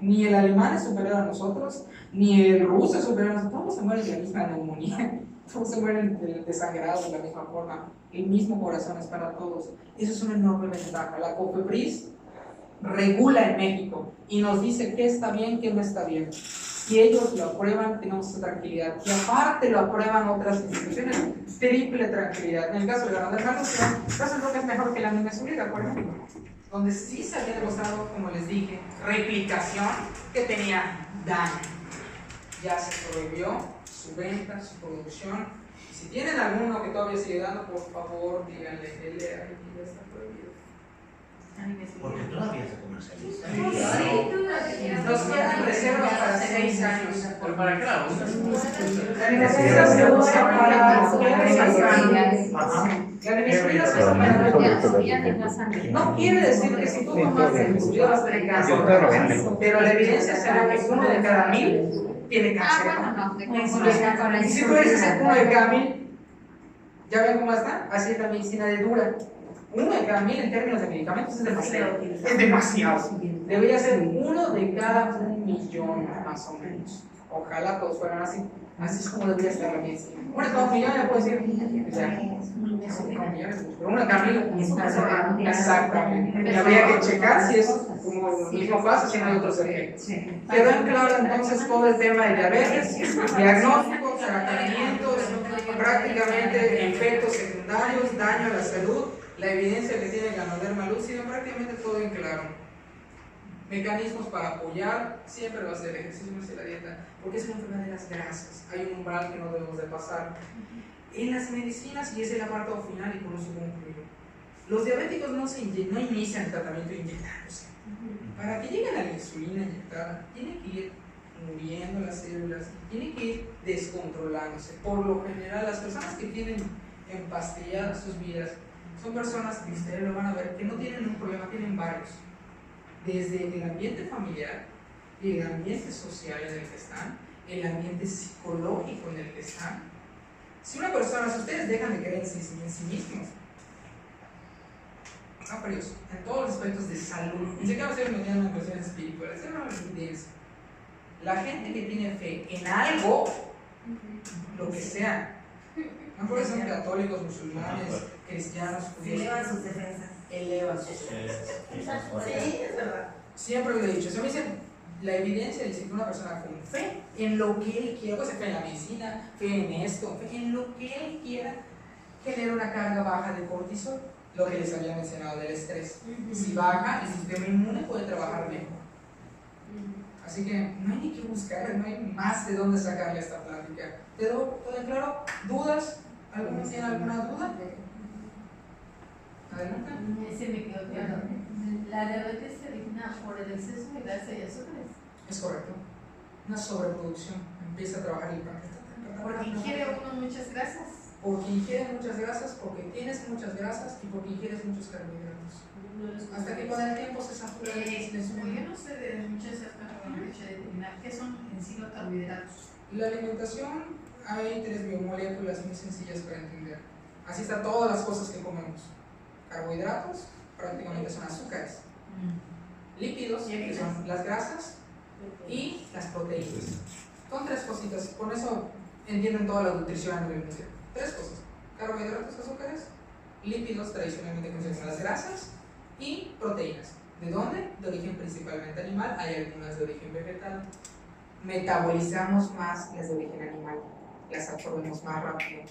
Ni el alemán es superior a nosotros, ni el ruso es superior a nosotros. Todos se mueren de la misma neumonía. Todos se mueren desangrados de la misma forma. El mismo corazón es para todos. Eso es una enorme ventaja. La COFEPRIS regula en México y nos dice qué está bien, qué no está bien. Si ellos lo aprueban, tenemos esa tranquilidad. Y aparte lo aprueban otras instituciones, triple tranquilidad. En el caso de la Nacional, entonces creo que es mejor que la bimensualidad, por ejemplo, donde sí se había demostrado, como les dije, replicación que tenía daño. Ya se prohibió su venta, su producción. Y si tienen alguno que todavía sigue dando, por favor, díganle que lea y ya está prohibido. Porque todavía se comercializa. Nos quedan reservas para 6 años. ¿Pero para qué la usan? La bimensualidad se usa para no quiere decir que si tú tomas bimensualidad vas a tener cáncer, pero la evidencia será que 1 de cada 1000 tiene cáncer. Y si tú eres ese 1 de cada 1000, ¿ya ven cómo está? Así es la medicina de dura. 1 de cada 1000 en términos de medicamentos es demasiado. Es demasiado. Debería ser 1 de cada 1.000.000 más o menos. Ojalá todos fueran así. Así es como debería estar la medicina. 1 de cada 1.000.000 ya puedo decir. Pero 1 de cada 1000. Exactamente. Y habría que checar si es como el mismo paso, si no hay otros efectos. Quedó en claro entonces todo el tema de diabetes, diagnóstico, tratamientos, prácticamente efectos secundarios, daño a la salud. La evidencia que tiene Ganoderma lúcida, prácticamente todo en claro. Mecanismos para apoyar, siempre va a ser el ejercicio, no es la dieta, porque es una enfermedad de las grasas, hay un umbral que no debemos de pasar. En las medicinas, y ese es el apartado final y con eso concluyo, los diabéticos no inician el tratamiento inyectándose. Para que lleguen a la insulina inyectada, tienen que ir muriendo las células, tienen que ir descontrolándose. Por lo general, las personas que tienen empastilladas sus vidas, son personas que ustedes lo van a ver que no tienen un problema, tienen varios. Desde el ambiente familiar, el ambiente social en el que están, el ambiente psicológico en el que están. Si una persona, si ustedes dejan de creer en sí mismos, no, pero en todos los aspectos de salud, ni siquiera va a ser metiendo en cuestiones espirituales, es una evidencia. La gente que tiene fe en algo, lo que sea, no puede ser católicos, musulmanes, cristianos, judíos. Elevan sus defensas. Elevan sus defensas. Sí, es verdad. Siempre lo he dicho. Se me dice, la evidencia dice que una persona con fe en lo que él quiera, pues fe en la medicina, fe en esto, fe en lo que él quiera, genera una carga baja de cortisol, lo que les había mencionado del estrés. Si baja, el sistema inmune puede trabajar mejor. Así que no hay ni que buscar, no hay más de dónde sacarle esta plática. ¿Quedó todo en claro? ¿Dudas? ¿Alguno tiene alguna duda? Adelante. Se me quedó claro. La diabetes se origina por el exceso de grasa y azúcares. Es correcto. Una sobreproducción. Empieza a trabajar el páncreas. Porque ingiere uno muchas grasas. Porque ingieres muchas grasas, porque tienes muchas grasas y porque ingieres muchos carbohidratos. Hasta que con el tiempo se satura el Yo no sé de muchas ¿qué son en sí los carbohidratos? La alimentación, hay 3 biomoléculas muy sencillas para entender. Así están todas las cosas que comemos. Carbohidratos, prácticamente son azúcares. Lípidos, que son las grasas, y las proteínas. Son 3 cositas. Con eso entienden toda la nutrición a nivel mundial. 3 cosas. Carbohidratos, azúcares, lípidos, tradicionalmente conocidos las grasas, y proteínas. ¿De dónde? De origen principalmente animal, hay algunas de origen vegetal. Metabolizamos más las de origen animal, las absorbemos más rápido.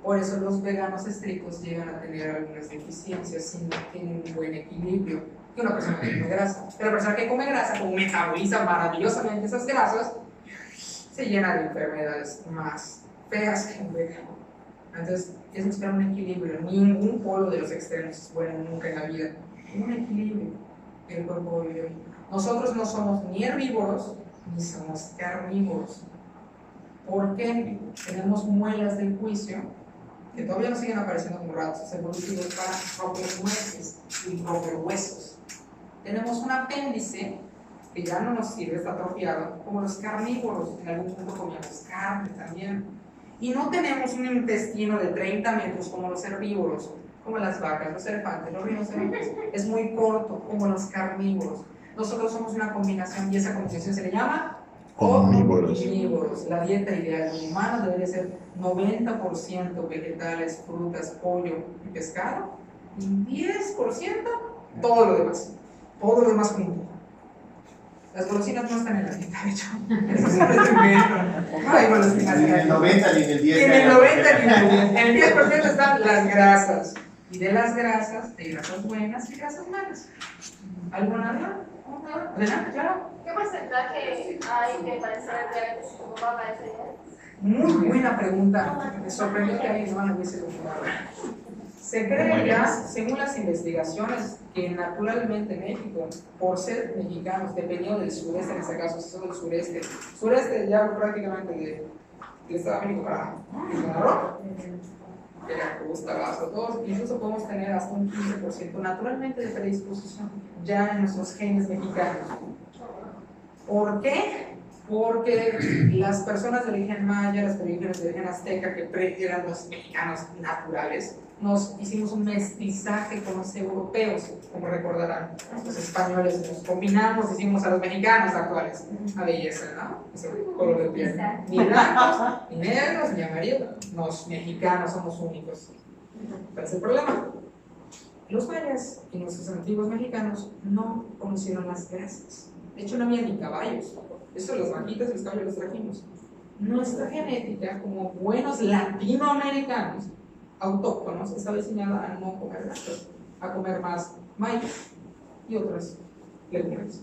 Por eso los veganos estrictos llegan a tener algunas deficiencias si no tienen un buen equilibrio que una persona que come grasa. Pero la persona que come grasa, como metaboliza maravillosamente esas grasas, se llena de enfermedades más feas que un vegano. Entonces, es buscar un equilibrio. Ningún polo de los extremos es bueno nunca en la vida. Un equilibrio. el cuerpo vive hoy. Nosotros no somos ni herbívoros ni somos carnívoros. ¿Por qué? Tenemos muelas del juicio que todavía nos siguen apareciendo como rasgos evolutivos para romper nueces y romper huesos. Tenemos un apéndice que ya no nos sirve, está atrofiado, como los carnívoros, en algún punto comíamos carne también. Y no tenemos un intestino de 30 metros como los herbívoros, como las vacas, los elefantes, los rinocerontes. Es muy corto, como los carnívoros. Nosotros somos una combinación y esa combinación se le llama omnívoros. La dieta ideal de un humano debería ser 90% vegetales, frutas, pollo y pescado, y 10% todo lo demás. Todo lo demás junto. Las golosinas no están en la dieta, de hecho. Eso siempre se inventan. No hay golosinas Ni en el 90 ni en el 10. Ni en el 90 ni en el 10. En el 10% están las grasas. Y de las grasas, hay grasas buenas y grasas malas. ¿Alguna duda? ¿Adelante, claro? ¿Qué porcentaje hay de padecer diabetes si tu papá padece diabetes? Muy buena pregunta. Me sorprendió que alguien no lo hubiese confirmado. Se cree ya, según las investigaciones, que naturalmente México, por ser mexicanos, dependiendo del sureste, en este caso, si son del sureste ya prácticamente del Estado de México para Quintana Roo, Veracruz, Tabasco, todos, incluso podemos tener hasta un 15% naturalmente de predisposición ya en nuestros genes mexicanos. ¿Por qué? Porque las personas de origen maya, las personas de origen azteca, que eran los mexicanos naturales, nos hicimos un mestizaje con los europeos, como recordarán, los españoles nos combinamos, hicimos a los mexicanos actuales, a belleza, ¿no? Ese color de piel. Ni blancos, ni negros, ni amarillos, los mexicanos somos únicos. ¿Cuál es el problema? Los mayas y nuestros antiguos mexicanos no conocieron las grasas. De hecho, no había ni caballos. Eso, las vaquitas y los caballos los trajimos. Nuestra genética, como buenos latinoamericanos, autóctonos, está diseñada a no comer grasas, a comer más maíz y otras legumbres.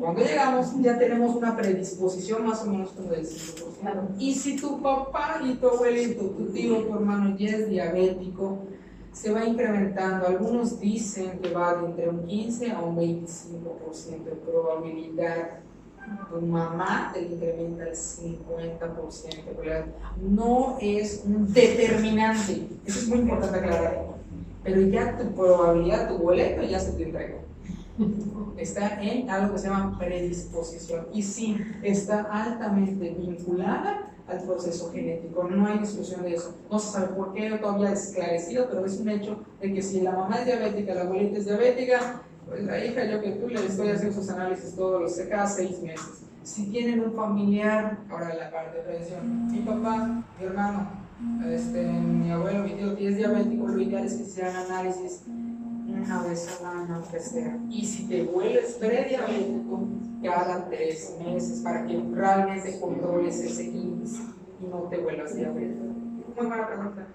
Cuando llegamos ya tenemos una predisposición más o menos como del 5%. Y si tu papá y tu abuelito, tu tío, tu hermano ya es diabético, se va incrementando. Algunos dicen que va de entre un 15 a un 25% de probabilidad. Tu mamá te incrementa el 50%. No es un determinante. Eso es muy importante aclarar. Pero ya tu probabilidad, tu boleto ya se te entregó. Está en algo que se llama predisposición. Y sí, está altamente vinculada al proceso genético. No hay discusión de eso. No se sabe por qué, todavía es esclarecido, pero es un hecho de que si la mamá es diabética, la abuelita es diabética, pues la hija, yo que tú le estoy haciendo sus análisis cada 6 meses. Si tienen un familiar, ahora la parte de prevención, mi papá, mi hermano, mi abuelo, mi tío, que es diabético, lo ideal es que se hagan análisis una vez al año, aunque sea. Y si te vuelves prediabético, cada 3 meses para que realmente controles ese índice y no te vuelvas diabético. Muy buena pregunta.